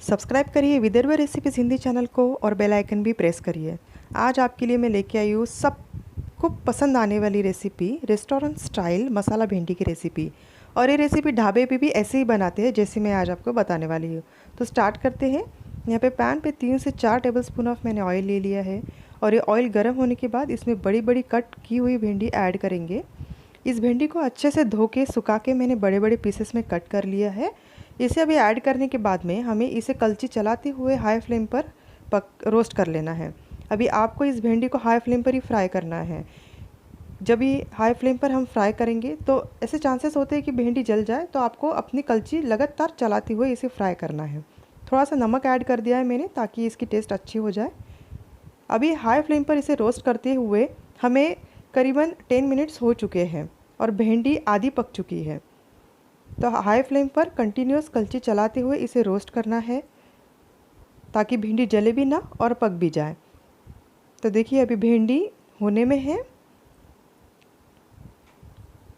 Subscribe करिए Vidarbha recipes Hindi channel को और बेल आइकन भी प्रेस करिए। आज आपके लिए मैं लेके आई हूँ सबको पसंद आने वाली रेसिपी, रेस्टोरेंट स्टाइल मसाला भिंडी की रेसिपी। और ये रेसिपी ढाबे पे भी ऐसे ही बनाते हैं जैसे मैं आज आपको बताने वाली हूँ। तो स्टार्ट करते हैं। यहाँ पे पैन पे 3 से 4 टेबलस्पून ऑफ मैंने ऑयल ले लिया है और ये ऑयल गर्म होने के बाद इसमें बड़ी बड़ी कट की हुई भिंडी ऐड करेंगे। इस भिंडी को अच्छे से धो के सुखा के मैंने बड़े बड़े पीसेस में कट कर लिया है। इसे अभी ऐड करने के बाद में हमें इसे कलची चलाते हुए हाई फ्लेम पर रोस्ट कर लेना है। अभी आपको इस भिंडी को हाई फ्लेम पर ही फ्राई करना है। जब भी हाई फ्लेम पर हम फ्राई करेंगे तो ऐसे चांसेस होते हैं कि भिंडी जल जाए, तो आपको अपनी कलची लगातार चलाते हुए इसे फ्राई करना है। थोड़ा सा नमक ऐड कर दिया है मैंने ताकि इसकी टेस्ट अच्छी हो जाए। अभी हाई फ्लेम पर इसे रोस्ट करते हुए हमें करीबन 10 मिनट्स हो चुके हैं और भिंडी आधी पक चुकी है। तो हाई फ्लेम पर कंटिन्यूस कलची चलाते हुए इसे रोस्ट करना है ताकि भिंडी जले भी ना और पक भी जाए। तो देखिए अभी भिंडी होने में है।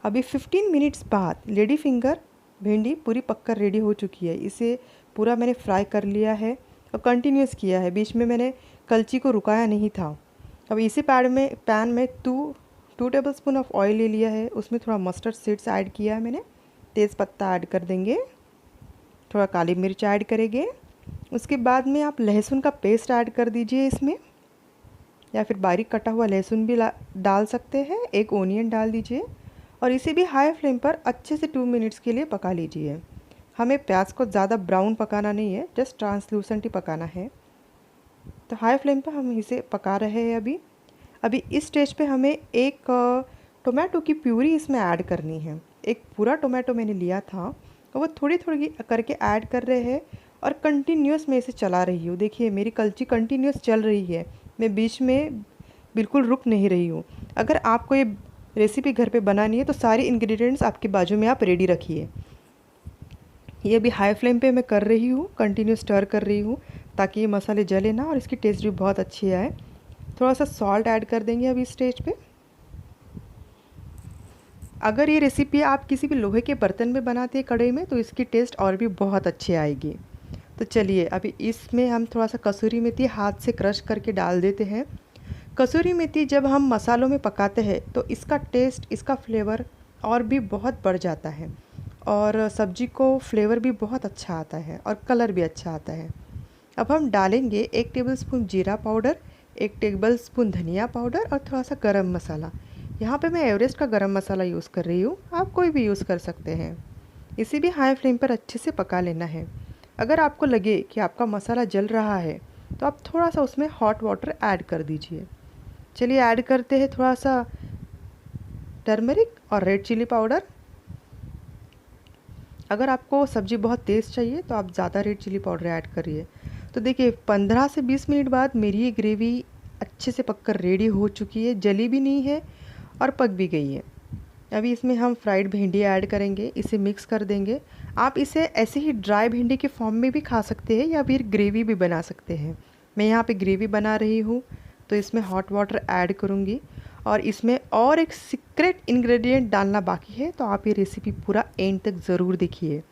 अभी 15 मिनट्स बाद लेडी फिंगर भिंडी पूरी पककर रेडी हो चुकी है। इसे पूरा मैंने फ्राई कर लिया है और कंटिन्यूस किया है, बीच में मैंने कलची को रुकाया नहीं था। अब इसी पैन में 2 टेबलस्पून ऑफ ऑयल ले लिया है, उसमें थोड़ा मस्टर्ड सीड्स ऐड किया है मैंने। तेज़ पत्ता ऐड कर देंगे, थोड़ा काली मिर्च ऐड करेंगे। उसके बाद में आप लहसुन का पेस्ट ऐड कर दीजिए इसमें, या फिर बारीक कटा हुआ लहसुन भी डाल सकते हैं। एक ओनियन डाल दीजिए और इसे भी हाई फ्लेम पर अच्छे से 2 मिनट्स के लिए पका लीजिए। हमें प्याज को ज़्यादा ब्राउन पकाना नहीं है, जस्ट ट्रांसलूसेंट ही पकाना है। तो हाई फ्लेम पर हम इसे पका रहे हैं। अभी इस स्टेज पे हमें एक टोमेटो की प्यूरी इसमें ऐड करनी है। एक पूरा टोमेटो मैंने लिया था और वो थोड़ी थोड़ी करके ऐड कर रहे हैं और कंटिन्यूस मैं इसे चला रही हूँ। देखिए मेरी कलची कंटिन्यूस चल रही है, मैं बीच में बिल्कुल रुक नहीं रही हूँ। अगर आपको ये रेसिपी घर पे बनानी है तो सारे इंग्रेडिएंट्स आपके बाजू में आप रेडी रखिए। ये अभी हाई फ्लेम पे मैं कर रही हूँ, कंटिन्यूस स्टर कर रही हूँ ताकि ये मसाले जले ना और इसकी टेस्ट भी बहुत अच्छी आए। थोड़ा सा सॉल्ट ऐड कर देंगे अभी स्टेज पे। अगर ये रेसिपी आप किसी भी लोहे के बर्तन में बनाते हैं कढ़ाई में, तो इसकी टेस्ट और भी बहुत अच्छी आएगी। तो चलिए अभी इसमें हम थोड़ा सा कसूरी मेथी हाथ से क्रश करके डाल देते हैं। कसूरी मेथी जब हम मसालों में पकाते हैं तो इसका टेस्ट, इसका फ्लेवर और भी बहुत बढ़ जाता है और सब्जी को फ्लेवर भी बहुत अच्छा आता है और कलर भी अच्छा आता है। अब हम डालेंगे 1 टेबलस्पून जीरा पाउडर, 1 टेबलस्पून धनिया पाउडर और थोड़ा सा गरम मसाला। यहाँ पे मैं एवरेस्ट का गरम मसाला यूज़ कर रही हूँ, आप कोई भी यूज़ कर सकते हैं। इसे भी हाई फ्लेम पर अच्छे से पका लेना है। अगर आपको लगे कि आपका मसाला जल रहा है तो आप थोड़ा सा उसमें हॉट वाटर ऐड कर दीजिए। चलिए ऐड करते हैं थोड़ा सा टर्मरिक और रेड चिली पाउडर। अगर आपको सब्ज़ी बहुत तेज़ चाहिए तो आप ज़्यादा रेड चिली पाउडर ऐड करिए। तो देखिए 15 से 20 मिनट बाद मेरी ये ग्रेवी अच्छे से पककर रेडी हो चुकी है, जली भी नहीं है और पक भी गई है। अभी इसमें हम फ्राइड भिंडी ऐड करेंगे, इसे मिक्स कर देंगे। आप इसे ऐसे ही ड्राई भिंडी के फॉर्म में भी खा सकते हैं या फिर ग्रेवी भी बना सकते हैं। मैं यहाँ पे ग्रेवी बना रही हूँ तो इसमें हॉट वाटर ऐड करूँगी और इसमें और एक सीक्रेट इंग्रेडिएंट डालना बाकी है, तो आप ये रेसिपी पूरा एंड तक ज़रूर देखिए।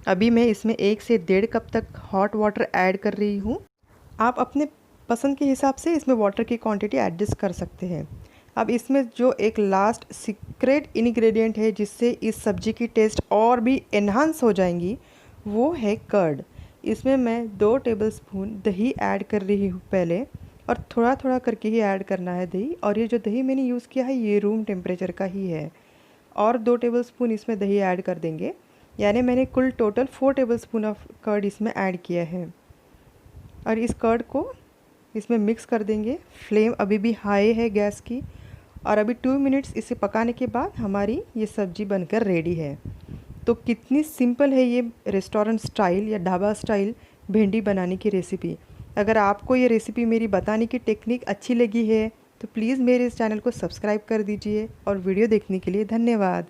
अभी मैं इसमें 1 से 1.5 कप तक हॉट वाटर ऐड कर रही हूँ। आप अपने पसंद के हिसाब से इसमें वाटर की क्वांटिटी एडजस्ट कर सकते हैं। अब इसमें जो एक लास्ट सीक्रेट इंग्रेडिएंट है जिससे इस सब्ज़ी की टेस्ट और भी एनहांस हो जाएंगी, वो है कर्ड। इसमें मैं 2 टेबलस्पून दही ऐड कर रही हूँ पहले, और थोड़ा थोड़ा करके ही ऐड करना है दही। और ये जो दही मैंने यूज़ किया है ये रूम टेम्परेचर का ही है। और 2 टेबलस्पून इसमें दही ऐड कर देंगे, यानी मैंने कुल टोटल 4 टेबलस्पून ऑफ कर्ड इसमें ऐड किया है। और इस कर्ड को इसमें मिक्स कर देंगे। फ्लेम अभी भी हाई है गैस की। और अभी 2 मिनट्स इसे पकाने के बाद हमारी ये सब्ज़ी बनकर रेडी है। तो कितनी सिंपल है ये रेस्टोरेंट स्टाइल या ढाबा स्टाइल भिंडी बनाने की रेसिपी। अगर आपको ये रेसिपी मेरी बताने की टेक्निक अच्छी लगी है तो प्लीज़ मेरे इस चैनल को सब्सक्राइब कर दीजिए और वीडियो देखने के लिए धन्यवाद।